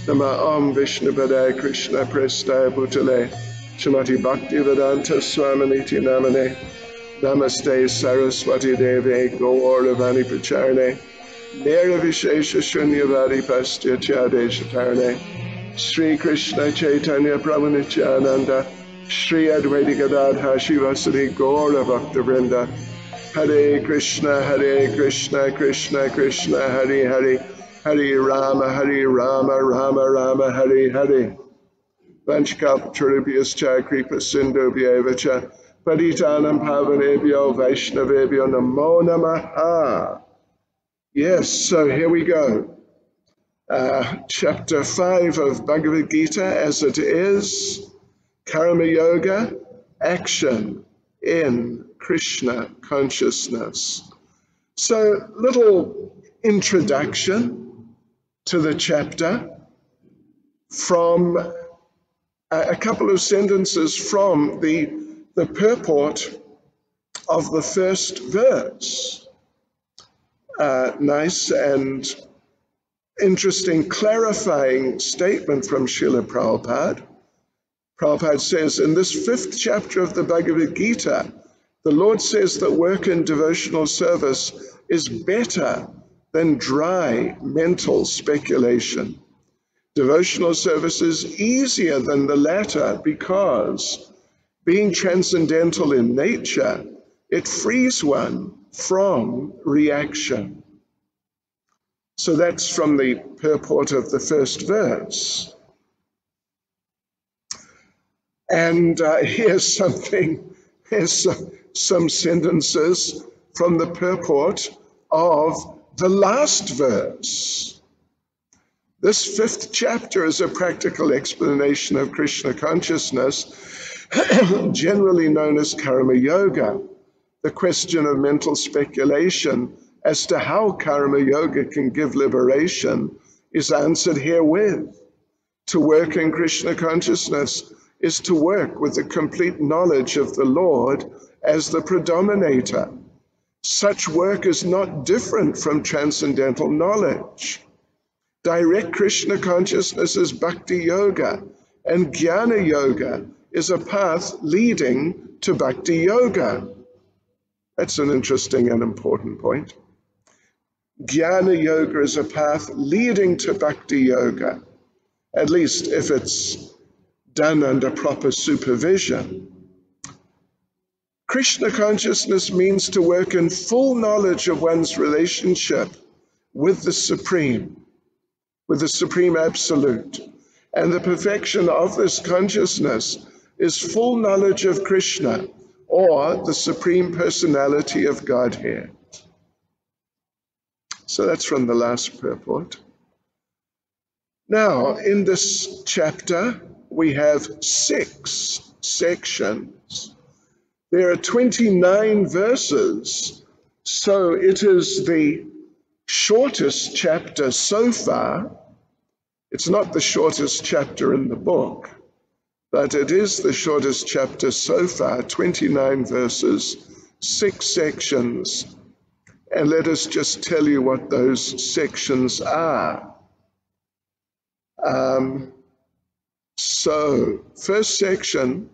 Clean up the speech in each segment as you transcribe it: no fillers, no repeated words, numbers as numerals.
Nama Om Vishnu Padaya Krishna Prestaya Bhutale Srimati Bhakti Vedanta Swaminiti Namane Namaste Saraswati Devi Gauravani Pacharne Nera Vishesha Shunyavadi Pastya Chadeshatarne Sri Krishna Chaitanya Prabhu Nityananda Sri Advaita Gadadha Shivasati Gaura Bhakta Vrinda Hare Krishna Krishna Krishna Hare Hare Hare Rama Rama Rama Hare Hare Vanchkalpatarubhyascha Kripa Sindhubhyevacha Paditanam Pavanebhyo Vaishnavebhyo Namo Namaha. Yes, so here we go. Chapter 5 of Bhagavad Gita as it is, Karma Yoga, action in Krishna consciousness. So, little introduction to the chapter from a couple of sentences from the purport of the first verse. Nice and interesting clarifying statement from Srila Prabhupada. Prabhupada says, in this 5th chapter of the Bhagavad Gita, the Lord says that work in devotional service is better than dry mental speculation. Devotional service is easier than the latter because, being transcendental in nature, it frees one from reaction. So that's from the purport of the first verse. And here's some sentences from the purport of the last verse. This 5th chapter is a practical explanation of Krishna consciousness, generally known as Karma Yoga. The question of mental speculation as to how Karma Yoga can give liberation is answered herewith. To work in Krishna consciousness is to work with the complete knowledge of the Lord as the predominator. Such work is not different from transcendental knowledge. Direct Krishna consciousness is Bhakti Yoga, and Jnana Yoga is a path leading to Bhakti Yoga. That's an interesting and important point. Jnana Yoga is a path leading to Bhakti Yoga, at least if it's done under proper supervision. Krishna consciousness means to work in full knowledge of one's relationship with the Supreme Absolute. And the perfection of this consciousness is full knowledge of Krishna, or the Supreme Personality of Godhead. So that's from the last purport. Now, in this chapter, we have 6 sections. There are 29 verses, so it is the shortest chapter so far. It's not the shortest chapter in the book, but it is the shortest chapter so far, 29 verses, 6 sections. And let us just tell you what those sections are. So, first section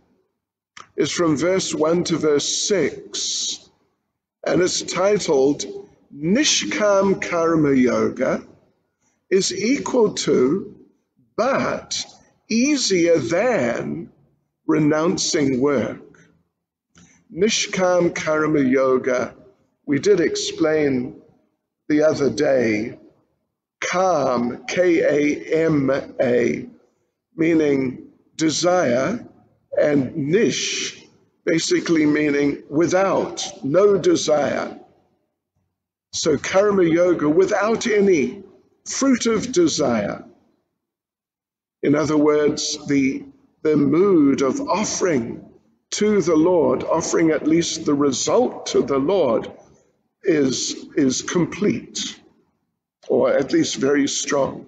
is from verse 1 to verse 6, and it's titled, Nishkam Karma Yoga is equal to, but easier than, renouncing work. Nishkam Karma Yoga, we did explain the other day, Kam, K-A-M-A, meaning desire, and Nish, basically meaning without, no desire. So Karma Yoga without any fruit of desire. In other words, the mood of offering to the Lord, offering at least the result to the Lord, is complete, or at least very strong.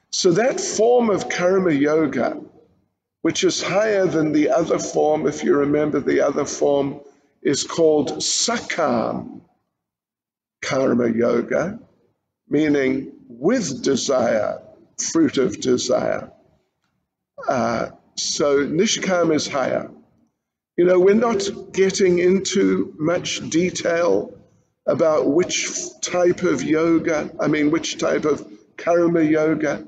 So that form of Karma Yoga, which is higher than the other form, if you remember, the other form is called Sakam Karma Yoga, meaning with desire, fruit of desire. So Nishkam is higher. You know, we're not getting into much detail about which type of yoga, which type of karma yoga.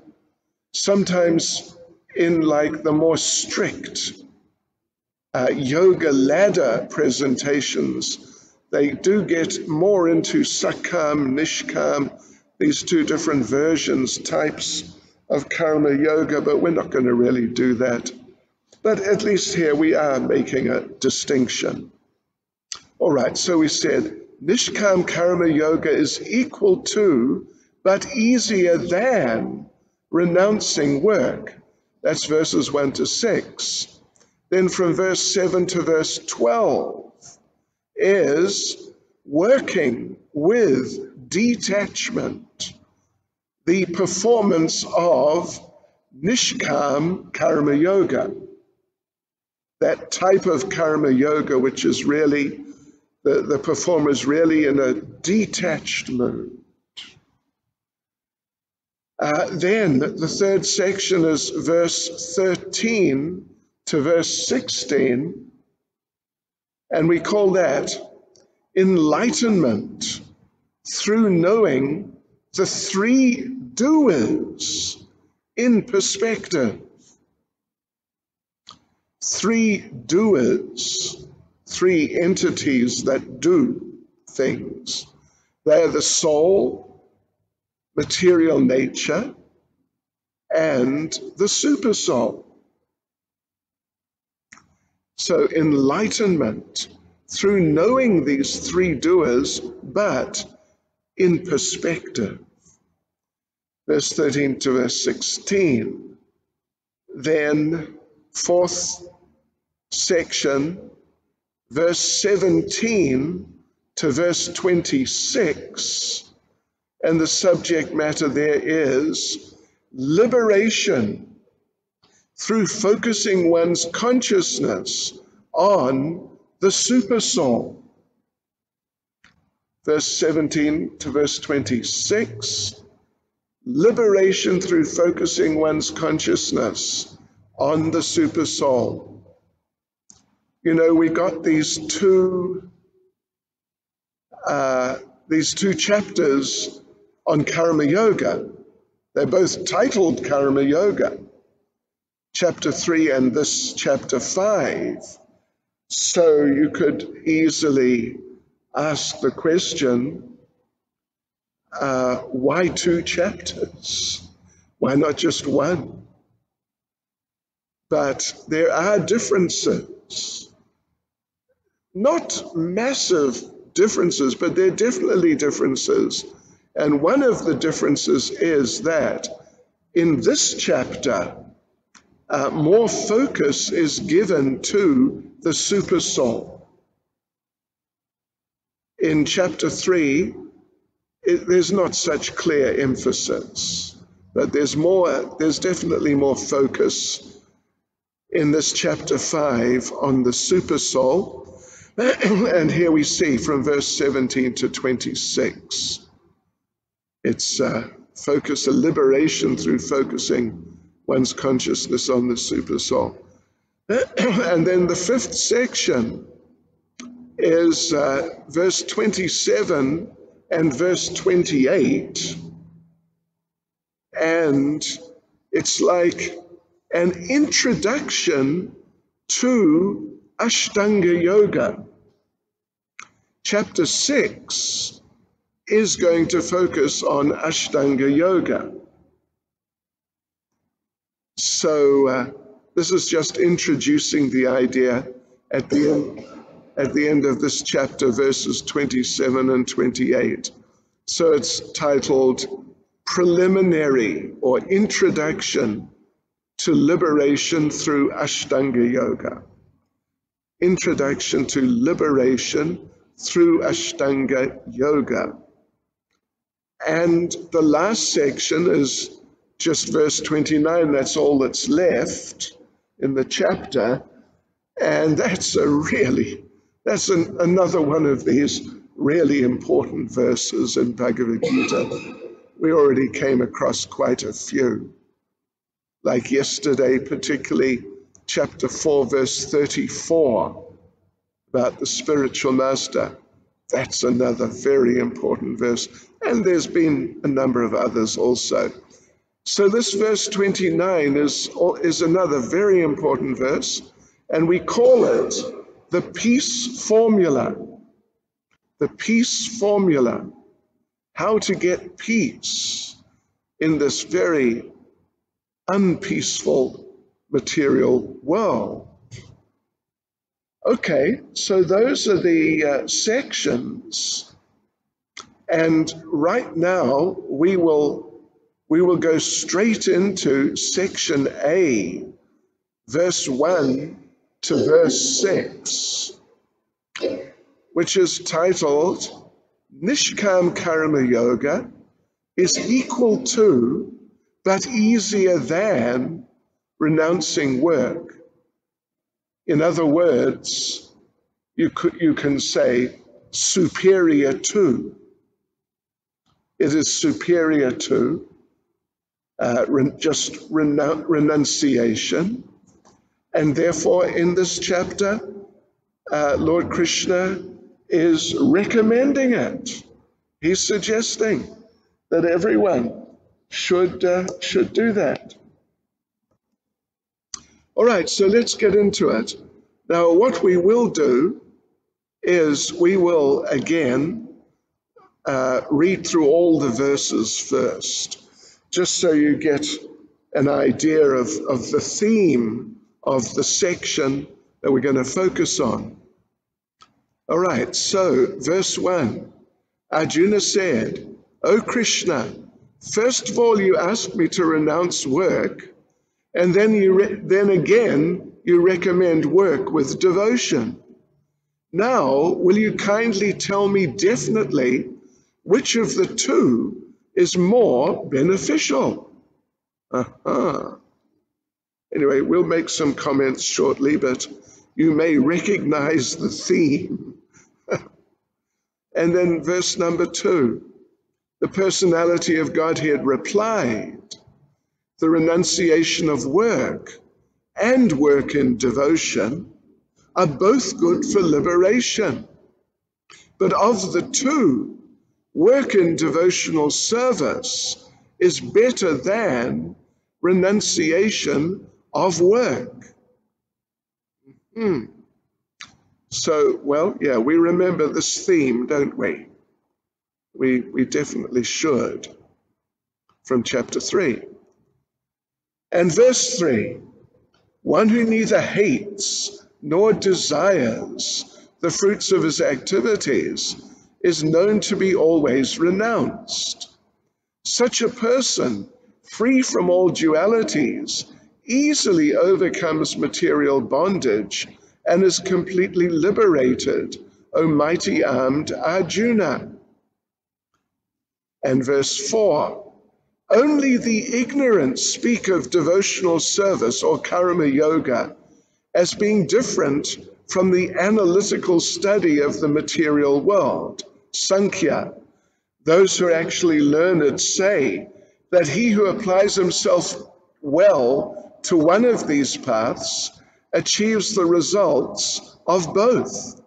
Sometimes in like the more strict yoga ladder presentations, they do get more into Sakam, Nishkam, these two different versions, types of karma yoga, but we're not going to really do that. But at least here we are making a distinction. All right, so we said Nishkam karma yoga is equal to, but easier than, renouncing work. That's verses 1 to 6. Then from verse 7 to verse 12 is working with detachment, the performance of Nishkam karma yoga. That type of karma yoga, which is really, the performer is really in a detached mood. Then the third section is verse 13 to verse 16, and we call that enlightenment through knowing the three doers in perspective. Three doers, three entities that do things. They are the soul, material nature, and the supersoul. So enlightenment through knowing these three doers, but in perspective. Verse 13 to verse 16. Then fourth section, verse 17 to verse 26, and the subject matter there is liberation through focusing one's consciousness on the supersoul. Verse 17 to verse 26, liberation through focusing one's consciousness on the supersoul. You know, we got these two chapters on karma yoga. They're both titled karma yoga, chapter 3 and this chapter 5. So you could easily ask the question, why two chapters? Why not just one? But there are differences, not massive differences, but there are definitely differences. And one of the differences is that in this chapter, more focus is given to the supersoul. In chapter 3, there's not such clear emphasis, but there's definitely more focus in this chapter 5 on the supersoul. And here we see from verse 17 to 26, it's a liberation through focusing one's consciousness on the supersoul. And then the fifth section is verse 27 and verse 28. And it's like an introduction to Ashtanga Yoga. Chapter 6 is going to focus on Ashtanga Yoga. So this is just introducing the idea at the end of this chapter, verses 27 and 28. So it's titled Preliminary or Introduction to Liberation through Ashtanga Yoga. Introduction to Liberation through Ashtanga Yoga. And the last section is just verse 29. That's all that's left in the chapter. And that's another one of these really important verses in Bhagavad Gita. We already came across quite a few. like yesterday, particularly chapter 4, verse 34, about the spiritual master. That's another very important verse. And there's been a number of others also. So this verse 29 is another very important verse, and we call it the peace formula. The peace formula. How to get peace in this very unpeaceful material world. Okay, so those are the sections, and right now we will go straight into section A, verse 1 to verse 6, which is titled Nishkam Karma Yoga is equal to but easier than renouncing work. In other words, you can say superior to. It is superior to just renunciation. And therefore, in this chapter, Lord Krishna is recommending it. He's suggesting that everyone should do that. All right, so let's get into it. Now, what we will do is we will again read through all the verses first, just so you get an idea of the theme of the section that we're going to focus on. All right, so verse 1, Arjuna said, "O Krishna, first of all you asked me to renounce work, and then again you recommend work with devotion. Now, will you kindly tell me definitely which of the two is more beneficial?" Anyway, we'll make some comments shortly, but you may recognize the theme. And then verse number 2, the personality of Godhead replied, "The renunciation of work and work in devotion are both good for liberation. But of the two, work in devotional service is better than renunciation of work." So, well, yeah, we remember this theme, don't we? We definitely should, from chapter 3. And verse 3, one who neither hates nor desires the fruits of his activities is known to be always renounced. Such a person, free from all dualities, easily overcomes material bondage and is completely liberated, O mighty armed Arjuna. And verse 4, only the ignorant speak of devotional service or karma yoga as being different from the analytical study of the material world, Sankhya. Those who are actually learned say that he who applies himself well to one of these paths achieves the results of both.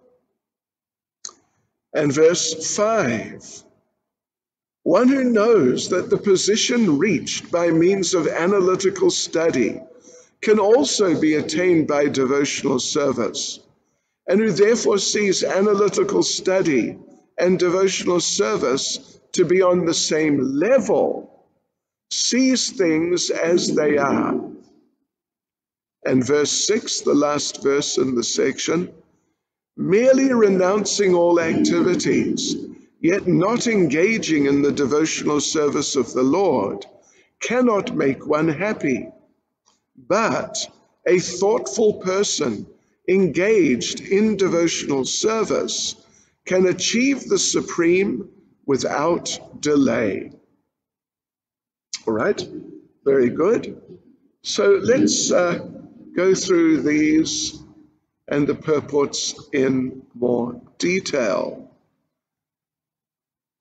And verse 5, one who knows that the position reached by means of analytical study can also be attained by devotional service, and who therefore sees analytical study and devotional service to be on the same level, sees things as they are. And verse 6, the last verse in the section, merely renouncing all activities, yet not engaging in the devotional service of the Lord, cannot make one happy. But a thoughtful person engaged in devotional service can achieve the supreme without delay. All right, very good. So let's go through these and the purports in more detail.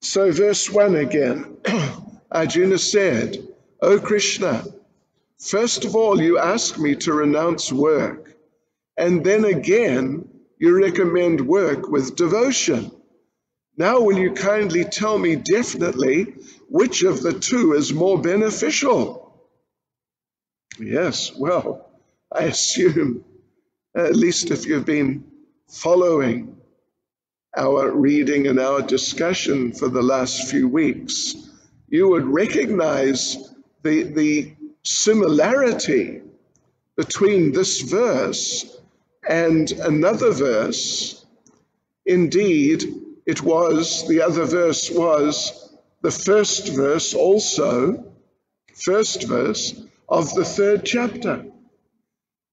So verse 1 again, Arjuna said, O Krishna, First of all, you ask me to renounce work, and then again, you recommend work with devotion. Now will you kindly tell me definitely which of the two is more beneficial? Yes, well, I assume, at least if you've been following our reading and our discussion for the last few weeks, you would recognize the similarity between this verse and another verse. Indeed, the other verse was the first verse also, first verse of the 3rd chapter,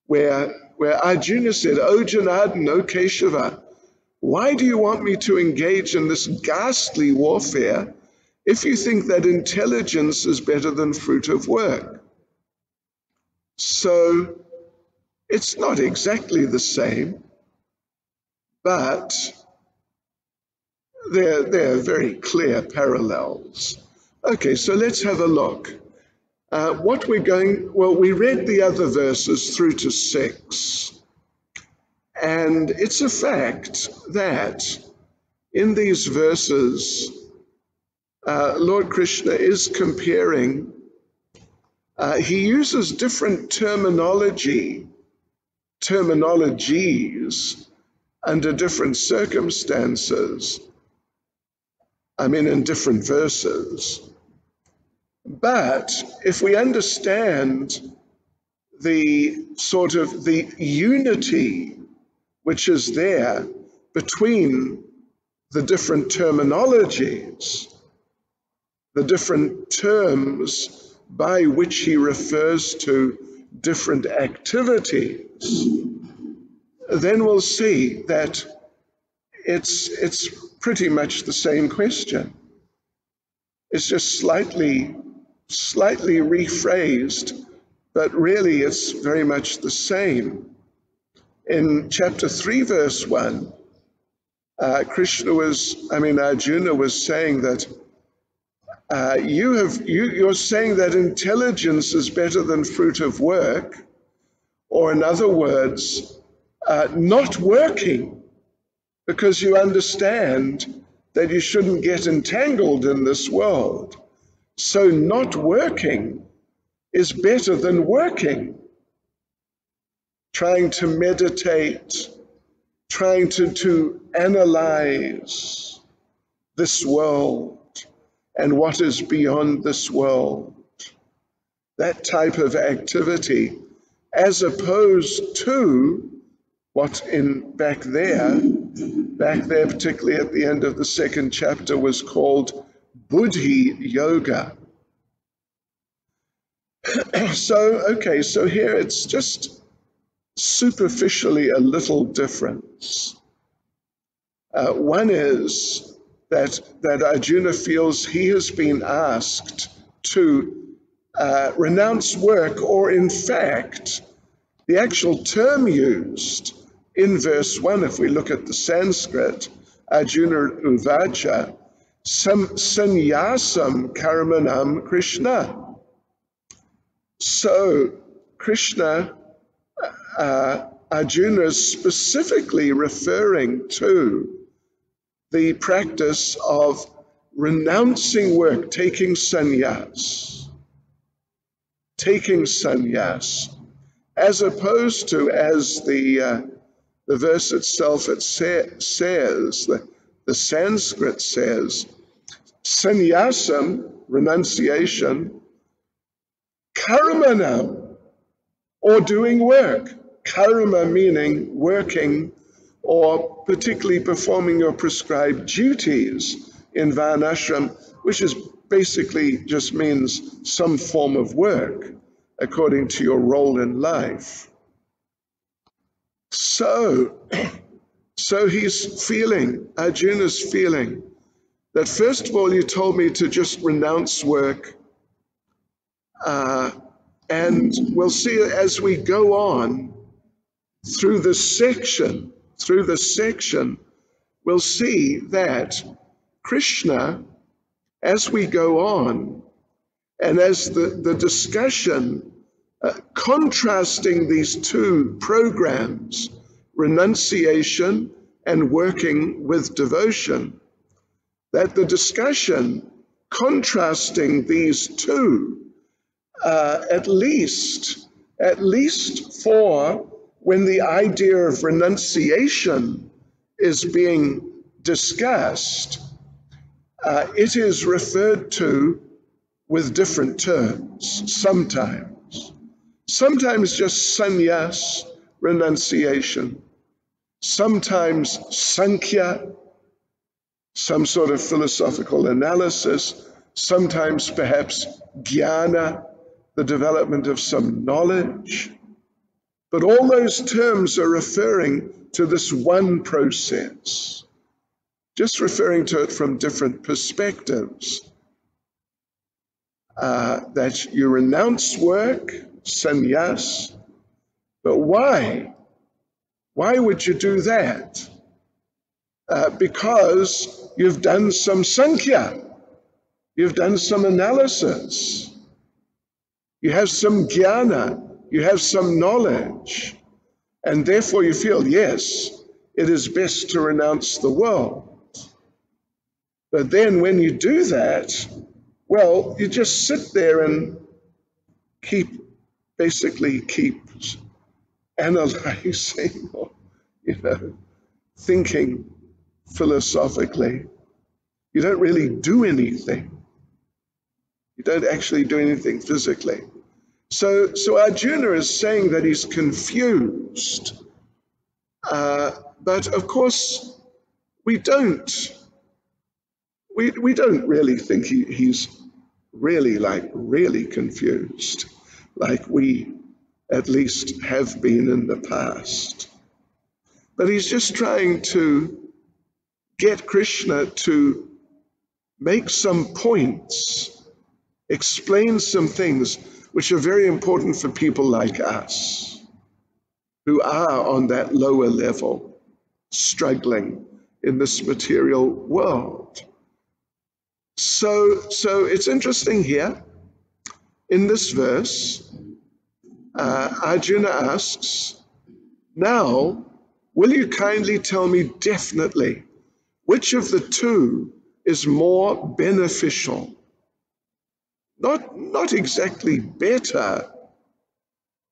where Arjuna said, "O Janardana, O Keshava, why do you want me to engage in this ghastly warfare if you think that intelligence is better than fruit of work?" So it's not exactly the same, but there are very clear parallels. Okay, so let's have a look. We read the other verses through to 6, and it's a fact that in these verses, Lord Krishna is comparing, he uses different terminologies under different circumstances, in different verses. But if we understand the unity which is there between the different terminologies, the different terms by which he refers to different activities, then we'll see that it's pretty much the same question. It's just slightly rephrased, but really it's very much the same. In chapter 3, verse 1, Arjuna was saying that you're saying that intelligence is better than fruit of work, or in other words, not working, because you understand that you shouldn't get entangled in this world. So not working is better than working. Trying to meditate, trying to analyze this world and what is beyond this world. That type of activity, as opposed to what back there, particularly at the end of the 2nd chapter, was called Buddhi Yoga. So here it's just superficially a little difference. One is that Arjuna feels he has been asked to renounce work, or in fact, the actual term used in verse 1, if we look at the Sanskrit, Arjuna Uvacha, Sannyasam Karmanam Krishna. So Arjuna is specifically referring to the practice of renouncing work, taking sannyas, as opposed to, as the verse itself says, the Sanskrit says, sannyasam, renunciation, karmanam, or doing work. Karma meaning working, or particularly performing your prescribed duties in varnashram, which is basically just means some form of work according to your role in life. So Arjuna's feeling that first of all you told me to just renounce work, and we'll see as we go on through this section, we'll see that Krishna, as we go on, and as the discussion contrasting these two programs, renunciation and working with devotion, that the discussion contrasting these two, at least for when the idea of renunciation is being discussed, it is referred to with different terms sometimes. Sometimes just sannyas, renunciation. Sometimes sankhya, some sort of philosophical analysis. Sometimes perhaps jnana, the development of some knowledge. But all those terms are referring to this one process, just referring to it from different perspectives. That you renounce work, sannyas, but why? Why would you do that? Because you've done some sankhya, you've done some analysis, you have some jnana, you have some knowledge, and therefore you feel, yes, it is best to renounce the world. But then when you do that, well, you just sit there and basically keep analyzing or, thinking philosophically. You don't really do anything. You don't actually do anything physically. So Arjuna is saying that he's confused. But of course, we don't really think he's really confused, like we at least have been in the past. But he's just trying to get Krishna to make some points, explain some things which are very important for people like us, who are on that lower level, struggling in this material world. So it's interesting here, in this verse, Arjuna asks, now, will you kindly tell me definitely which of the two is more beneficial? Not exactly better,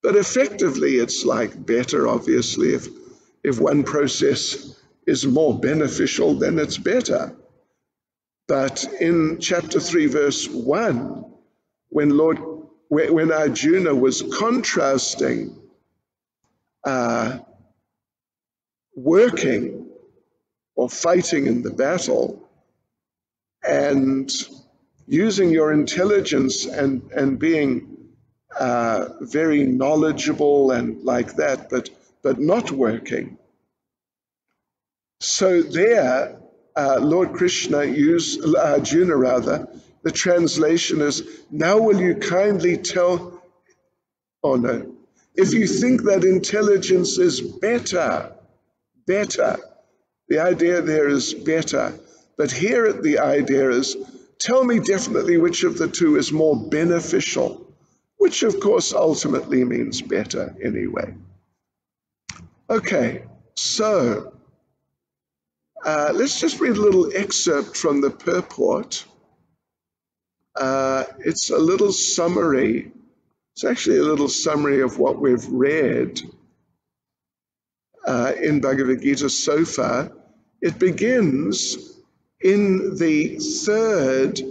but effectively it's like better, obviously. If one process is more beneficial, then it's better. But in chapter 3, verse 1, when Arjuna was contrasting working or fighting in the battle and using your intelligence and being very knowledgeable and like that, but not working. So there, Lord Krishna used, Arjuna rather, the translation is, now will you kindly tell, oh no, if you think that intelligence is better, the idea there is better, but here the idea is, tell me definitely which of the two is more beneficial, which of course ultimately means better anyway. Okay, so let's just read a little excerpt from the purport. It's a little summary. It's actually a little summary of what we've read in Bhagavad Gita so far. It begins in the third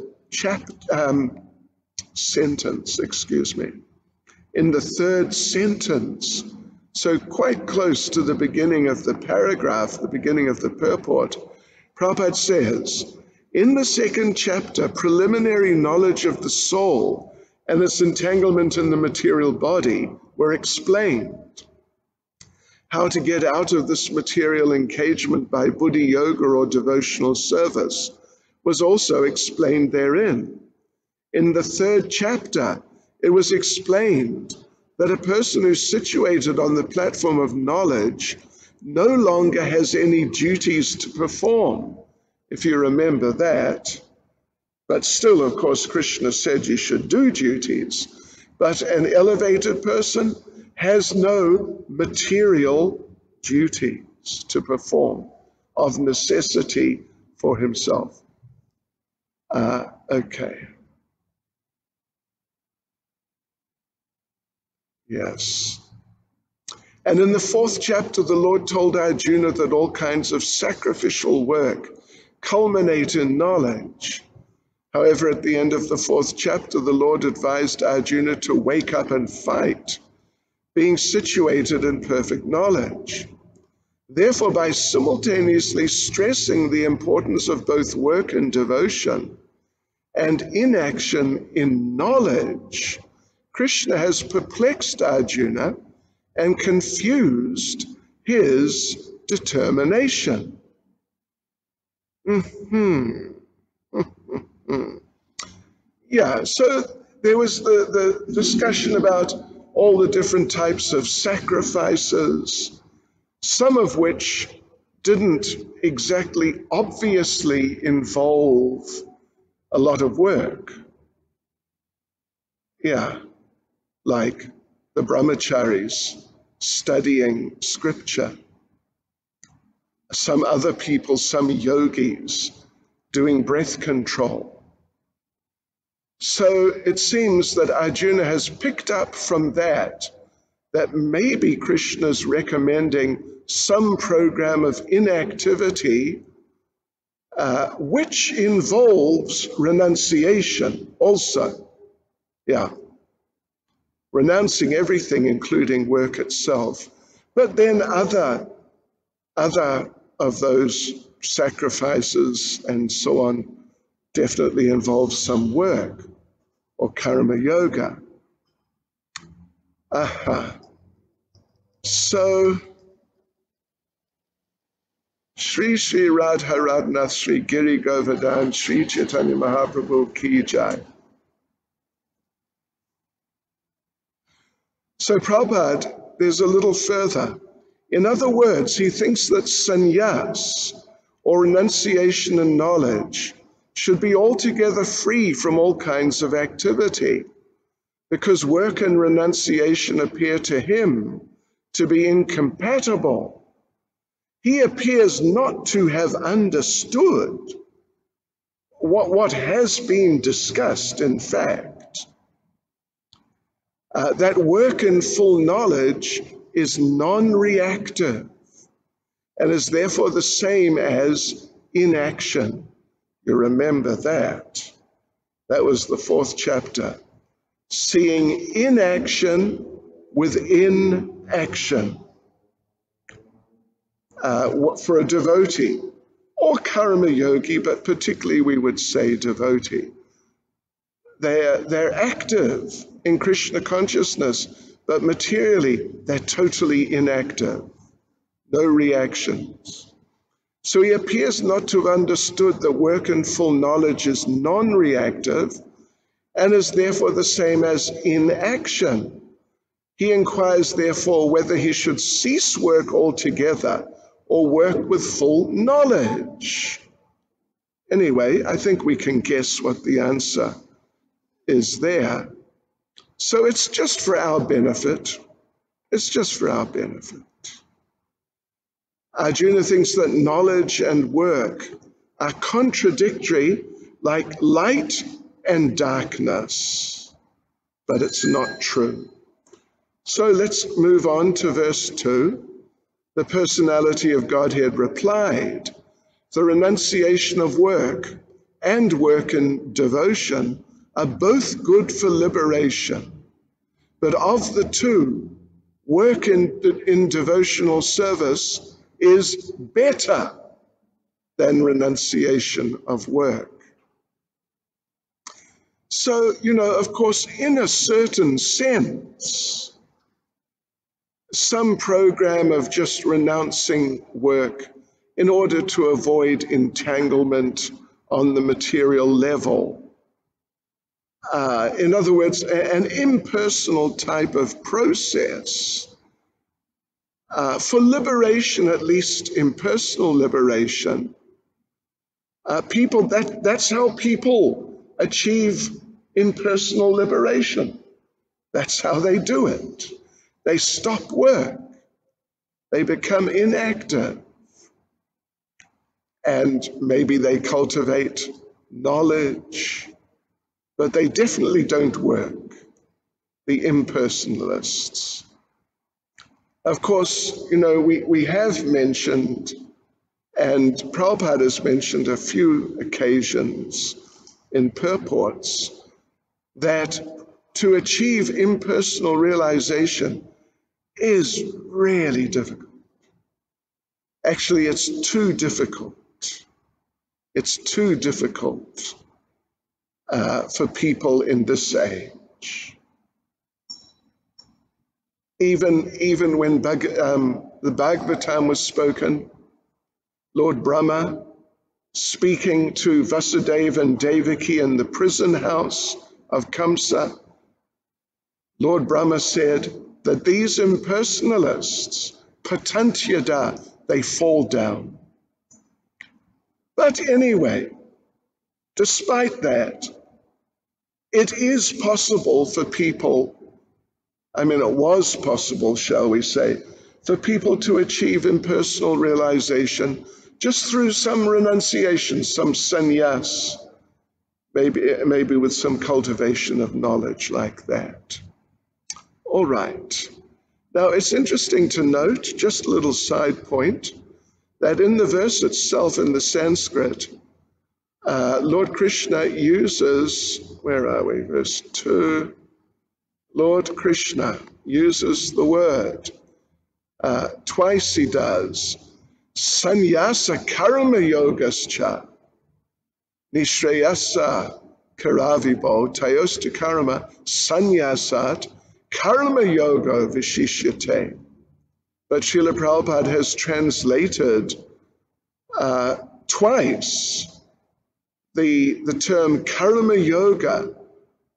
sentence, in the third sentence. So quite close to the beginning of the paragraph, the beginning of the purport, Prabhupada says, in the second chapter, preliminary knowledge of the soul and its entanglement in the material body were explained. How to get out of this material engagement by buddhi yoga or devotional service was also explained therein. In the third chapter, it was explained that a person who's situated on the platform of knowledge no longer has any duties to perform, if you remember that. But still, of course, Krishna said you should do duties. But an elevated person has no material duties to perform of necessity for himself. Okay. Yes. And in the 4th chapter, the Lord told Arjuna that all kinds of sacrificial work culminate in knowledge. However, at the end of the 4th chapter, the Lord advised Arjuna to wake up and fight, being situated in perfect knowledge. Therefore, by simultaneously stressing the importance of both work and devotion and inaction in knowledge, Krishna has perplexed Arjuna and confused his determination. Yeah, so there was the discussion about all the different types of sacrifices, some of which didn't exactly obviously involve a lot of work. Yeah, like the brahmacharis studying scripture, some other people, some yogis doing breath control. So it seems that Arjuna has picked up from that maybe Krishna's recommending some program of inactivity which involves renunciation also. Yeah, renouncing everything, including work itself. But then other of those sacrifices and so on definitely involve some work or karma yoga. So, Shri Shri Radha Radhanath Shri Giri Govardhan Shri Chaitanya Mahaprabhu Ki Jai. So Prabhupada, there's a little further. In other words, he thinks that sannyas, or renunciation and knowledge, should be altogether free from all kinds of activity, because work and renunciation appear to him to be incompatible. He appears not to have understood what has been discussed, in fact, that work in full knowledge is non-reactive and is therefore the same as inaction. You remember that. That was the 4th chapter. Seeing inaction within action. For a devotee, or karma yogi, but particularly we would say devotee. They're active in Krishna consciousness, but materially they're totally inactive, no reactions. So he appears not to have understood that work in full knowledge is non-reactive and is therefore the same as inaction. He inquires therefore whether he should cease work altogether or work with full knowledge. Anyway, I think we can guess what the answer is there. So it's just for our benefit. It's just for our benefit. Arjuna thinks that knowledge and work are contradictory, like light and darkness, but it's not true. So let's move on to verse 2. The personality of Godhead replied, the renunciation of work and work in devotion are both good for liberation. But of the two, work in devotional service is better than renunciation of work. So, of course, in a certain sense, some program of just renouncing work in order to avoid entanglement on the material level. In other words, an impersonal type of process for liberation, at least impersonal liberation. That's how people achieve impersonal liberation. That's how they do it. They stop work. They become inactive. And maybe they cultivate knowledge, but they definitely don't work, the impersonalists. Of course, we have mentioned, and Prabhupada has mentioned a few occasions in purports, that to achieve impersonal realization is really difficult. Actually, it's too difficult. It's too difficult for people in this age. Even when the Bhagavatam was spoken, Lord Brahma, speaking to Vasudeva and Devaki in the prison house of Kamsa, Lord Brahma said that these impersonalists, patantyada, they fall down. But anyway, despite that, it is possible for people, it was possible, shall we say, for people to achieve impersonal realization just through some renunciation, some sannyas, maybe with some cultivation of knowledge like that. All right. Now, it's interesting to note, just a little side point, that in the verse itself, in the Sanskrit, Lord Krishna uses, where are we, verse 2, Lord Krishna uses the word, twice he does, sannyasa karma yogascha, nishreyasa karavibo, tayosta karma, sannyasat, karma yoga vishishyate. But Srila Prabhupada has translated twice the term karma yoga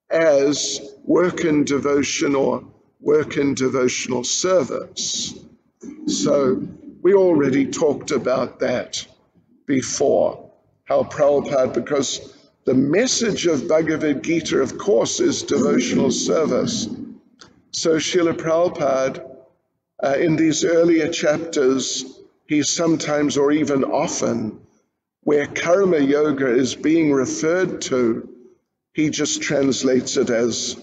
as work in devotion or work in devotional service. So we already talked about that before, how Prabhupada, because the message of Bhagavad Gita, of course, is devotional service. So Srila Prabhupada, in these earlier chapters, he sometimes, or even often, where karma yoga is being referred to, he just translates it as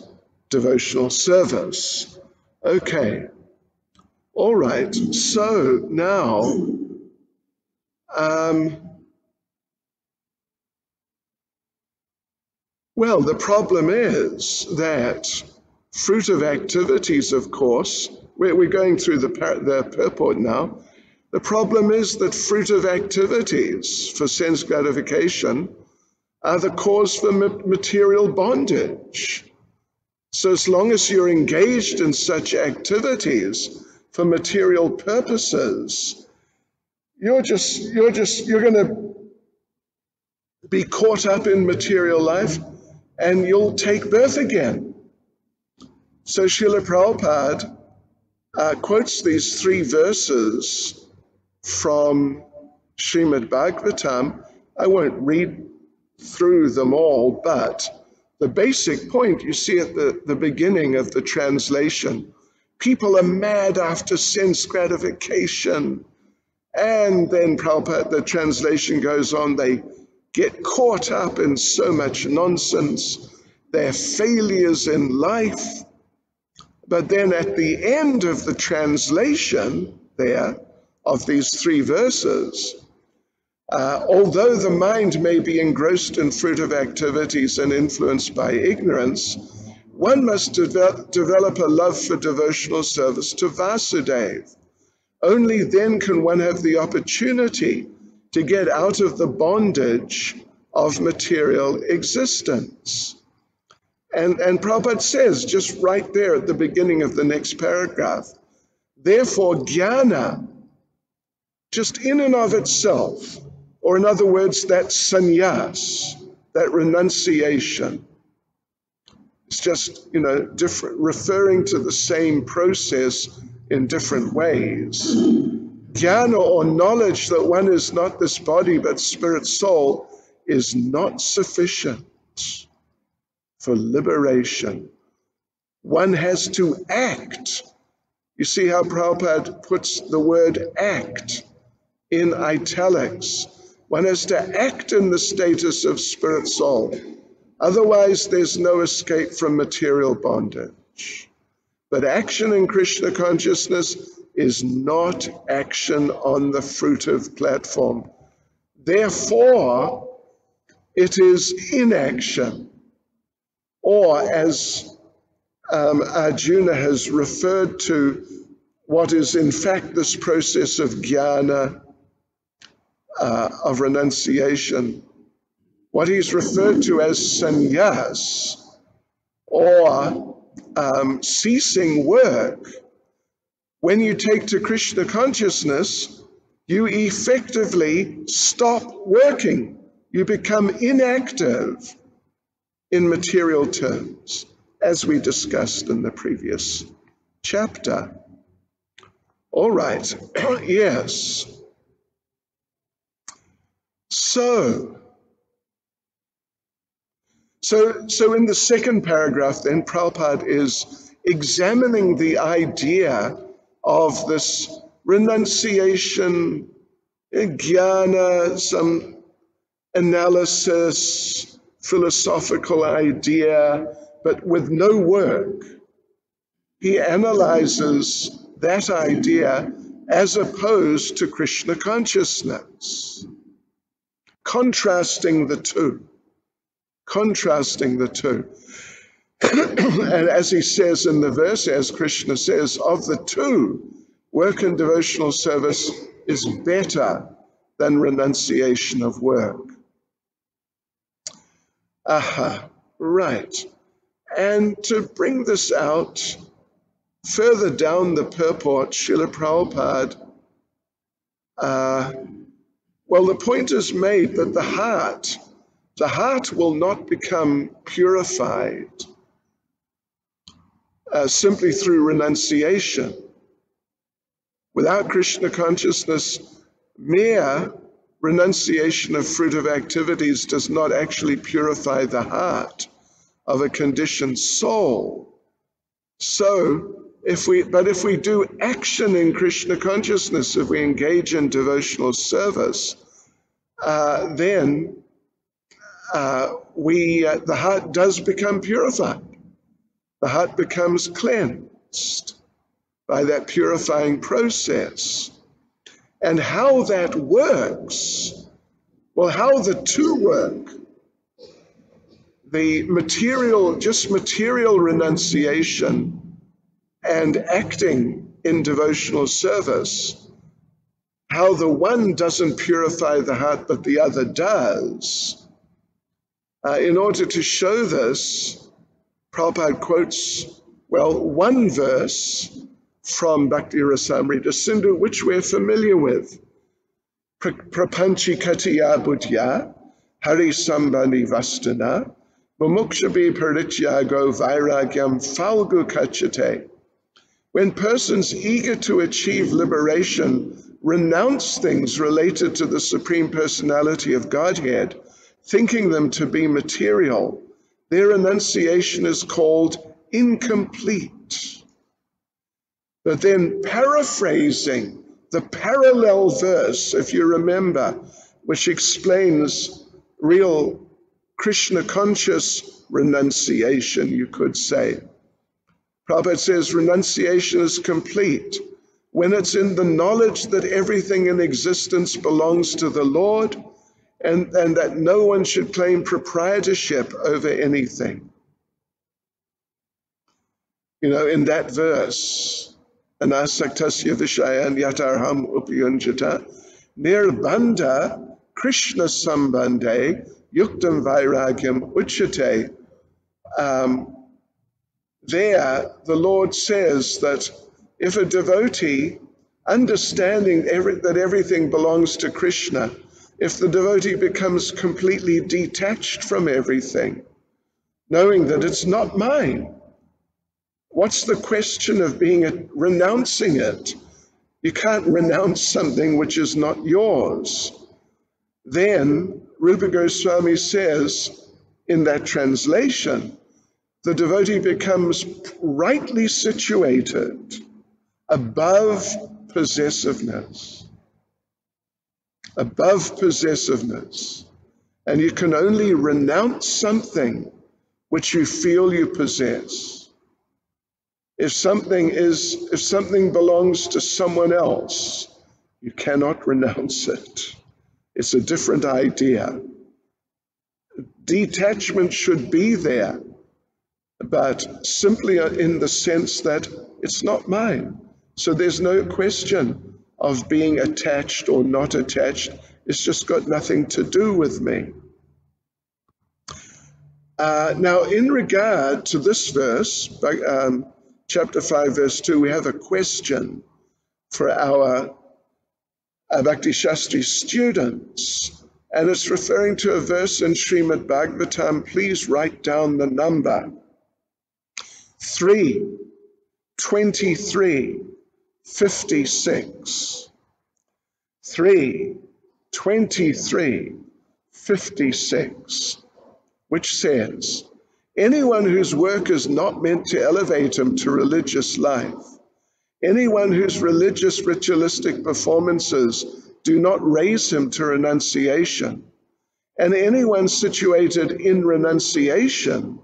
devotional service. Okay. All right. So now, well, the problem is that fruit of activities, of course, we're going through the purport now. The problem is that fruit of activities for sense gratification are the cause for material bondage. So as long as you're engaged in such activities for material purposes, you're going to be caught up in material life and you'll take birth again. So Srila Prabhupada quotes these 3 verses from Srimad Bhagavatam. I won't read through them all, but the basic point you see at the beginning of the translation, people are mad after sense gratification. And then Prabhupada, the translation goes on, they get caught up in so much nonsense, they're failures in life. But then at the end of the translation there, of these 3 verses, although the mind may be engrossed in fruitive activities and influenced by ignorance, one must develop a love for devotional service to Vasudeva. Only then can one have the opportunity to get out of the bondage of material existence. And Prabhupada says, just right there at the beginning of the next paragraph, therefore jnana, just in and of itself, or in other words, that sannyas, that renunciation, it's just, different, referring to the same process in different ways. Jnana, or knowledge that one is not this body but spirit soul, is not sufficient for liberation. One has to act. You see how Prabhupada puts the word act in italics. One has to act in the status of spirit soul. Otherwise, there's no escape from material bondage. But action in Krishna consciousness is not action on the fruitive platform. Therefore, it is inaction. Or as Arjuna has referred to what is in fact this process of jnana, of renunciation, what he's referred to as sannyas, or ceasing work. When you take to Krishna consciousness, you effectively stop working. You become inactive in material terms, as we discussed in the previous chapter. All right, yes. So in the second paragraph, then, Prabhupada is examining the idea of this renunciation, jnana, some analysis, philosophical idea, but with no work. He analyzes that idea as opposed to Krishna consciousness, contrasting the two. And as he says in the verse, as Krishna says, of the two, work and devotional service is better than renunciation of work. Right. And to bring this out, further down the purport, Srila Prabhupada, well, the point is made that the heart will not become purified simply through renunciation. Without Krishna consciousness, mere renunciation of fruitive activities does not actually purify the heart of a conditioned soul. So, if we do action in Krishna consciousness, if we engage in devotional service, then the heart does become purified. The heart becomes cleansed by that purifying process. And how that works, well, how the two work, the material renunciation and acting in devotional service, how the one doesn't purify the heart but the other does. In order to show this, Prabhupada quotes, one verse from Bhakti Rasamrita Sindhu, which we're familiar with. Prapanchi Katya Buddhya, Hari Sambandhi Vastana, Mumukshabi Parityago Vairagyam Falgu Kachate. When persons eager to achieve liberation renounce things related to the Supreme Personality of Godhead, thinking them to be material, their renunciation is called incomplete. But then paraphrasing the parallel verse, if you remember, which explains real Krishna conscious renunciation, you could say. Prabhupada says renunciation is complete when it's in the knowledge that everything in existence belongs to the Lord, and that no one should claim proprietorship over anything. In that verse, anasaktasya vishayan yatarham upyunjata nirbandha Krishna sambandhe yuktam vairagyam uchate. There, the Lord says that if a devotee, understanding that everything belongs to Krishna, if the devotee becomes completely detached from everything, knowing that it's not mine, what's the question of renouncing it? You can't renounce something which is not yours. Then Rupa Goswami says in that translation the devotee becomes rightly situated above possessiveness. Above possessiveness. And you can only renounce something which you feel you possess. If something belongs to someone else, you cannot renounce it. It's a different idea. Detachment should be there, but simply in the sense that it's not mine. So there's no question of being attached or not attached. It's just got nothing to do with me. Now, in regard to this verse, chapter 5, verse 2, we have a question for our Bhakti Shastri students, and it's referring to a verse in Srimad Bhagavatam. Please write down the number 3:23:56. 3:23:56, which says, anyone whose work is not meant to elevate him to religious life, anyone whose religious ritualistic performances do not raise him to renunciation, and anyone situated in renunciation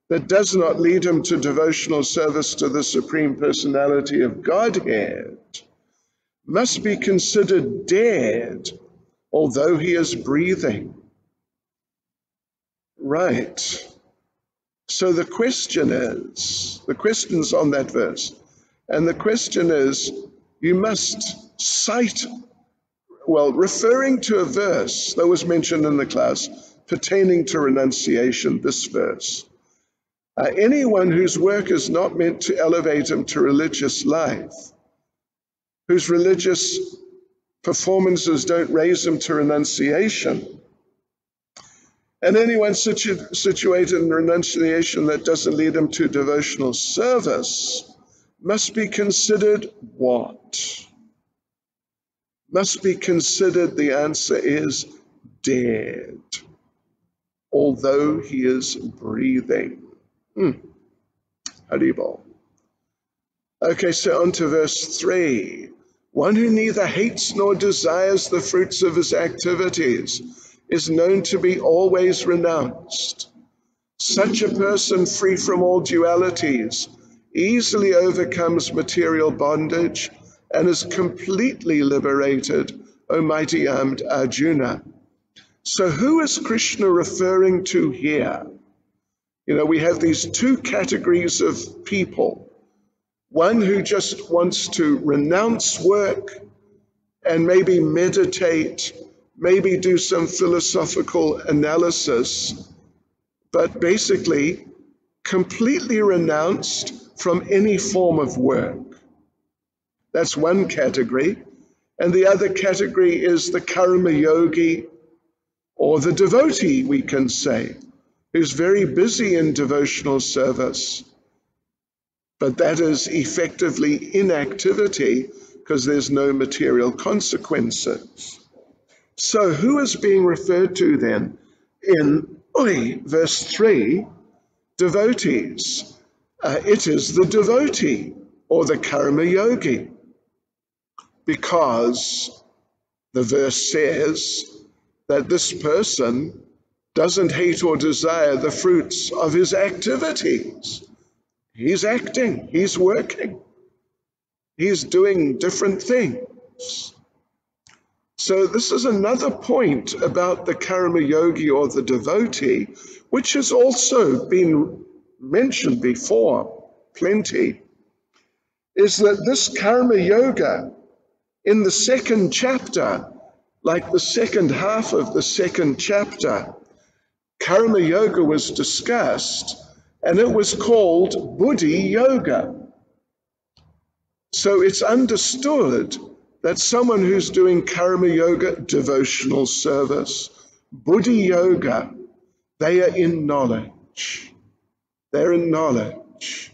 that does not lead him to devotional service to the Supreme Personality of Godhead, must be considered dead, although he is breathing. Right. So the question's on that verse. And the question is, you must cite, referring to a verse that was mentioned in the class pertaining to renunciation, this verse. Anyone whose work is not meant to elevate him to religious life, whose religious performances don't raise him to renunciation, and anyone situated in renunciation that doesn't lead him to devotional service, must be considered what? Must be considered, the answer is dead, although he is breathing. Haribol. Okay, so on to verse 3. One who neither hates nor desires the fruits of his activities is known to be always renounced. Such a person, free from all dualities, easily overcomes material bondage and is completely liberated, O mighty armed Arjuna. So who is Krishna referring to here? We have these two categories of people. One who just wants to renounce work and maybe meditate, maybe do some philosophical analysis, but basically completely renounced from any form of work. That's one category. And the other category is the karma yogi, or the devotee, we can say, who's very busy in devotional service. But that is effectively inactivity because there's no material consequences. So who is being referred to then in verse 3? Devotees. It is the devotee or the karma yogi, because the verse says that this person doesn't hate or desire the fruits of his activities. He's acting, he's working, he's doing different things. So this is another point about the karma yogi or the devotee, which has also been mentioned before, plenty, is that this karma yoga in the second chapter, like the second half of the second chapter, karma yoga was discussed, and it was called buddhi yoga. So it's understood that someone who's doing karma yoga, devotional service, buddhi yoga, they are in knowledge. They're in knowledge.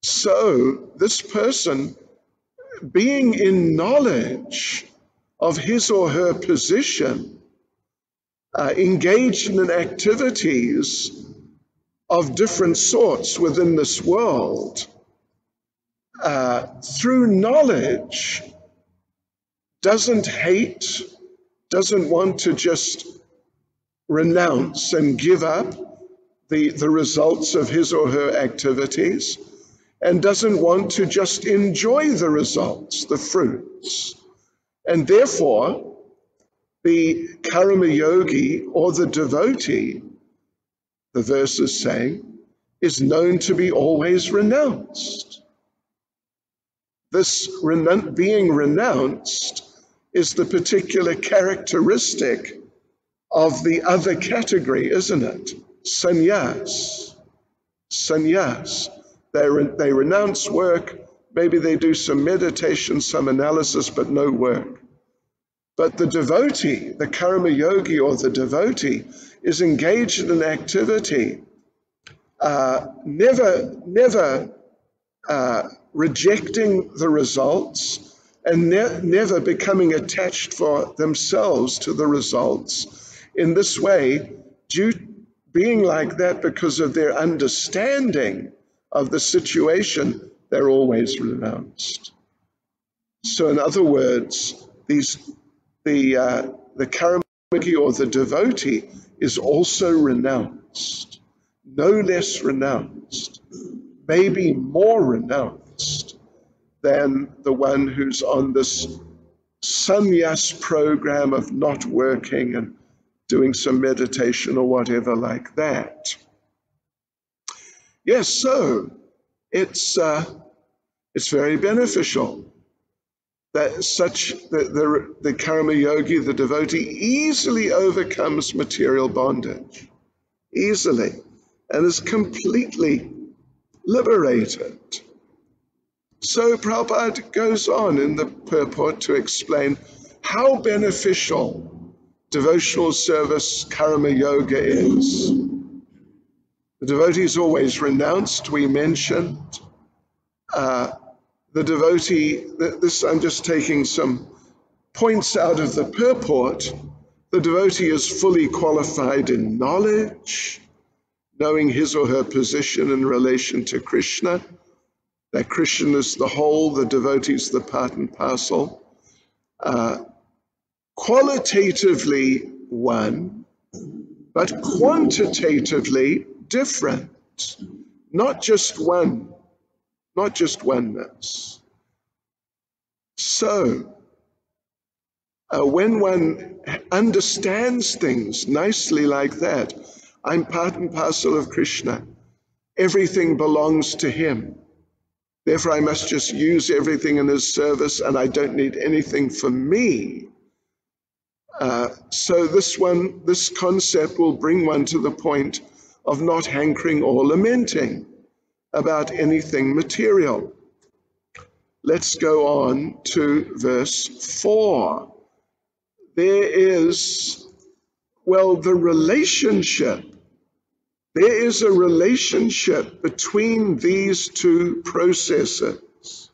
So this person, being in knowledge of his or her position, engaged in activities of different sorts within this world, through knowledge, doesn't hate, doesn't want to just renounce and give up the results of his or her activities, and doesn't want to just enjoy the results, the fruits. And therefore, the karma yogi or the devotee, the verse is saying, is known to be always renounced. This being renounced is the particular characteristic of the other category, isn't it? Sannyas. Sannyas. They renounce work, maybe they do some meditation, some analysis, but no work. But the devotee, the karma yogi or the devotee, is engaged in an activity, never rejecting the results, and never becoming attached for themselves to the results. In this way, being like that because of their understanding of the situation, they're always renounced. So in other words, the karma yogi or the devotee is also renounced, no less renounced, maybe more renounced than the one who's on this sannyas program of not working and doing some meditation or whatever like that. Yes, so it's very beneficial that the karma yogi, the devotee, easily overcomes material bondage, easily, and is completely liberated. So Prabhupada goes on in the purport to explain how beneficial devotional service karma yoga is. The devotee is always renounced, we mentioned. The devotee, I'm just taking some points out of the purport. The devotee is fully qualified in knowledge, knowing his or her position in relation to Krishna, that Krishna is the whole, the devotee is the part and parcel. Qualitatively one, but quantitatively different, not just one. Not just oneness. So, when one understands things nicely like that, I'm part and parcel of Krishna. Everything belongs to him. Therefore, I must just use everything in his service, and I don't need anything for me. So this concept will bring one to the point of not hankering or lamenting about anything material. Let's go on to verse 4. There is, the relationship. There is a relationship between these two processes.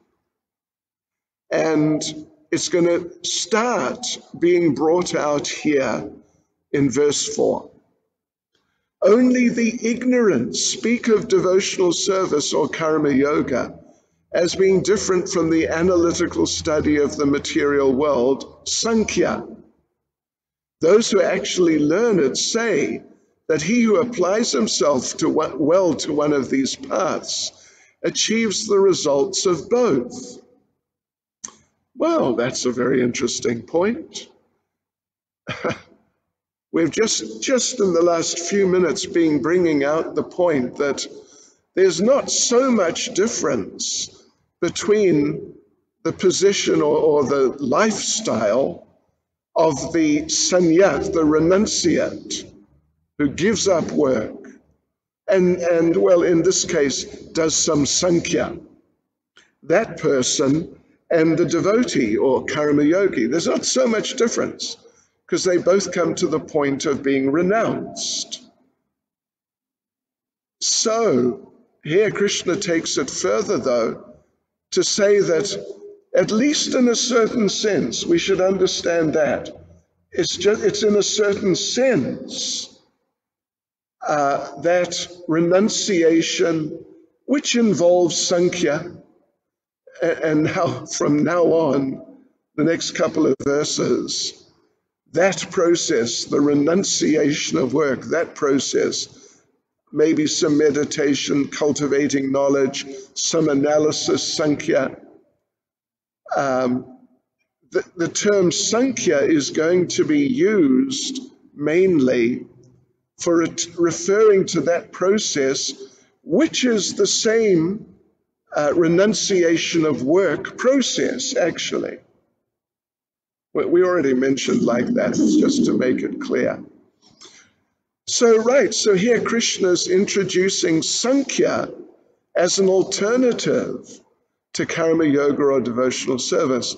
And it's going to start being brought out here in verse 4. Only the ignorant speak of devotional service or karma yoga as being different from the analytical study of the material world, Sankhya. Those who actually learn it say that he who applies himself well to one of these paths achieves the results of both. Well, that's a very interesting point. We've just in the last few minutes been bringing out the point that there's not so much difference between the position or the lifestyle of the sannyat, the renunciate, who gives up work and in this case, does some sankhya. That person and the devotee or karma yogi, there's not so much difference, because they both come to the point of being renounced. So, here Krishna takes it further, though, to say that, at least in a certain sense, we should understand that. It's in a certain sense. that renunciation, which involves Sankhya, and now from now on, the next couple of verses, that process, the renunciation of work, that process, maybe some meditation, cultivating knowledge, some analysis, Sankhya. The term Sankhya is going to be used mainly for it, referring to that process, which is the same renunciation of work process, actually. We already mentioned like that, it's just to make it clear. So here Krishna's introducing Sankhya as an alternative to karma yoga or devotional service,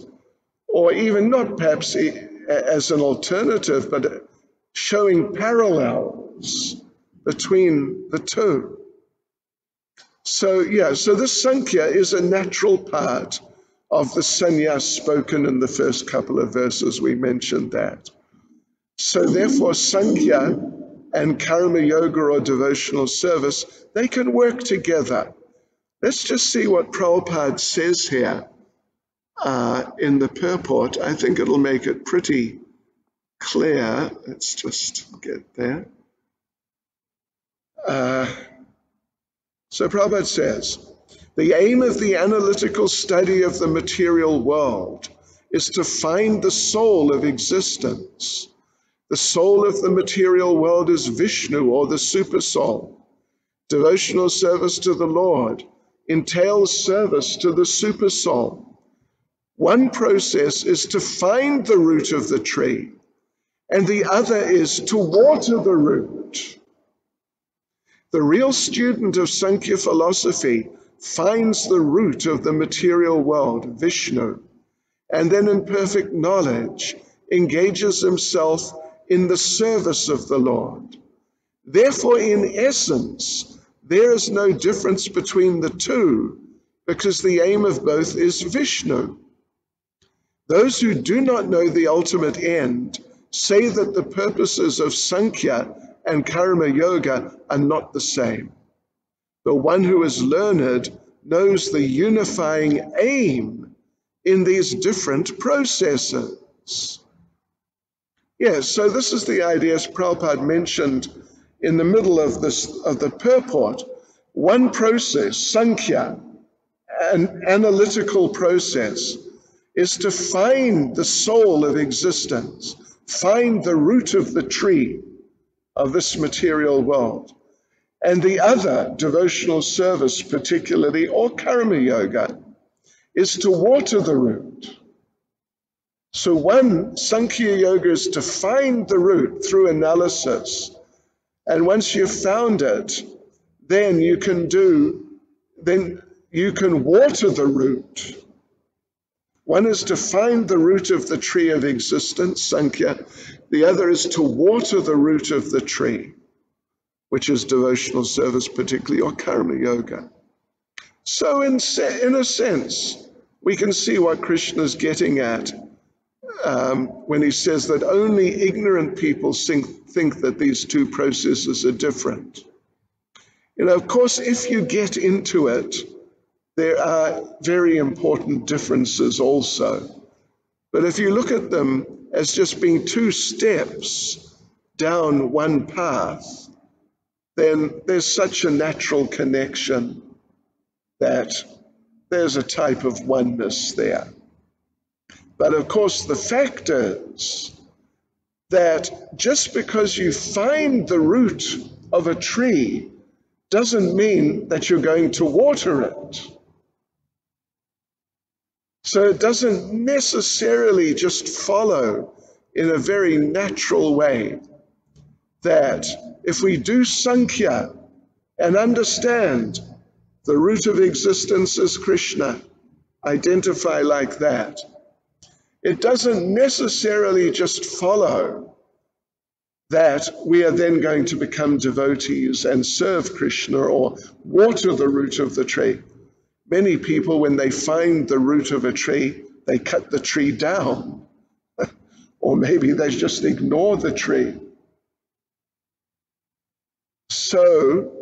or even not perhaps as an alternative, but showing parallels between the two. So this Sankhya is a natural part of the sannyas spoken in the first couple of verses. We mentioned that. So therefore Sankhya and karma yoga or devotional service, they can work together. Let's just see what Prabhupada says here in the purport. I think it'll make it pretty clear. Let's just get there. So Prabhupada says, the aim of the analytical study of the material world is to find the soul of existence. The soul of the material world is Vishnu, or the supersoul. Devotional service to the Lord entails service to the supersoul. One process is to find the root of the tree, and the other is to water the root. The real student of Sankhya philosophy finds the root of the material world, Vishnu, and then in perfect knowledge engages himself in the service of the Lord. Therefore, in essence, there is no difference between the two, because the aim of both is Vishnu. Those who do not know the ultimate end say that the purposes of Sankhya and karma yoga are not the same. The one who is learned knows the unifying aim in these different processes. Yes, so this is the idea, as Prabhupada mentioned in the middle of the purport. One process, Sankhya, an analytical process, is to find the soul of existence, find the root of the tree of this material world. And the other, devotional service particularly, or karma yoga, is to water the root. So one, Sankhya yoga, is to find the root through analysis. And once you've found it, then you can water the root. One is to find the root of the tree of existence, Sankhya. The other is to water the root of the tree, which is devotional service particularly, or karma yoga. So in a sense, we can see what Krishna is getting at when he says that only ignorant people think that these two processes are different. Of course, if you get into it, there are very important differences also. But if you look at them as just being two steps down one path, then there's such a natural connection that there's a type of oneness there. But of course, the fact is that just because you find the root of a tree doesn't mean that you're going to water it. So it doesn't necessarily just follow in a very natural way that if we do Sankhya and understand the root of existence is Krishna, identify like that, it doesn't necessarily just follow that we are then going to become devotees and serve Krishna or water the root of the tree. Many people, when they find the root of a tree, they cut the tree down. Or maybe they just ignore the tree. So,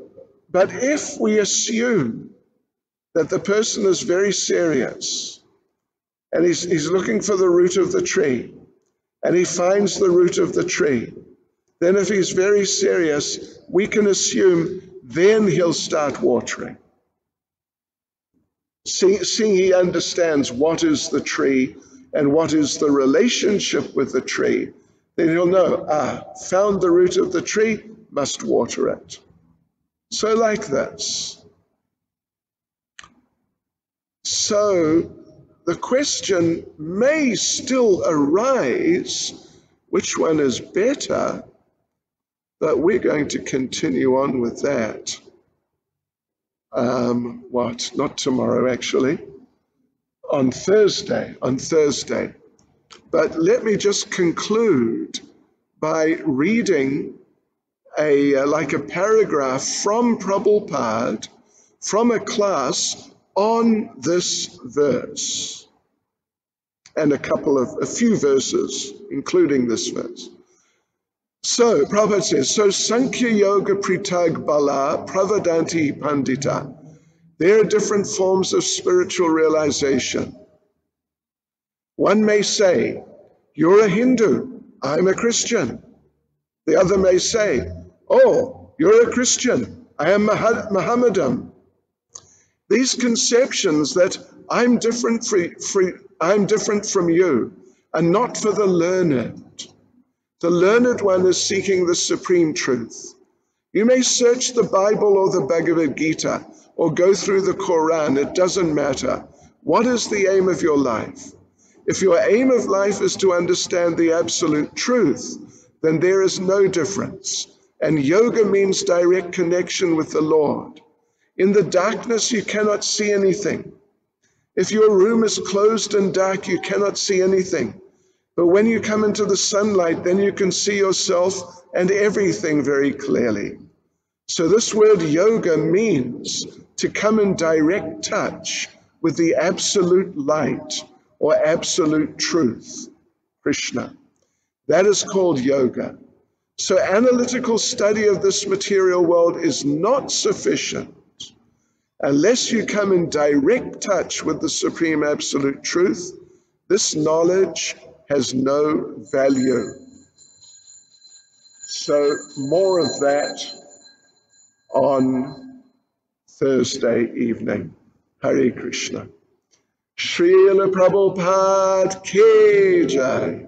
but if we assume that the person is very serious and he's looking for the root of the tree and he finds the root of the tree, then if he's very serious, we can assume then he'll start watering. Seeing he understands what is the tree and what is the relationship with the tree, then he'll know, found the root of the tree, must water it. So like this. So the question may still arise, which one is better? But we're going to continue on with that. Not tomorrow, actually. On Thursday. But let me just conclude by reading a paragraph from Prabhupada, from a class on this verse, and a few verses, including this verse. So, Prabhupada says, so Sankhya Yoga Pritag Bala Pravadanti Pandita. There are different forms of spiritual realization. One may say, you're a Hindu, I'm a Christian. The other may say, oh, you're a Christian, I am Mohammedan. These conceptions that I'm different from you are not for the learned. The learned one is seeking the supreme truth. You may search the Bible or the Bhagavad Gita or go through the Quran, it doesn't matter. What is the aim of your life? If your aim of life is to understand the absolute truth, then there is no difference. And yoga means direct connection with the Lord. In the darkness, you cannot see anything. If your room is closed and dark, you cannot see anything. But when you come into the sunlight, then you can see yourself and everything very clearly. So this word yoga means to come in direct touch with the absolute light or absolute truth, Krishna. That is called yoga. So analytical study of this material world is not sufficient unless you come in direct touch with the supreme absolute truth. This knowledge has no value. So more of that on Thursday evening. Hare Krishna. Srila Prabhupada Ki Jai.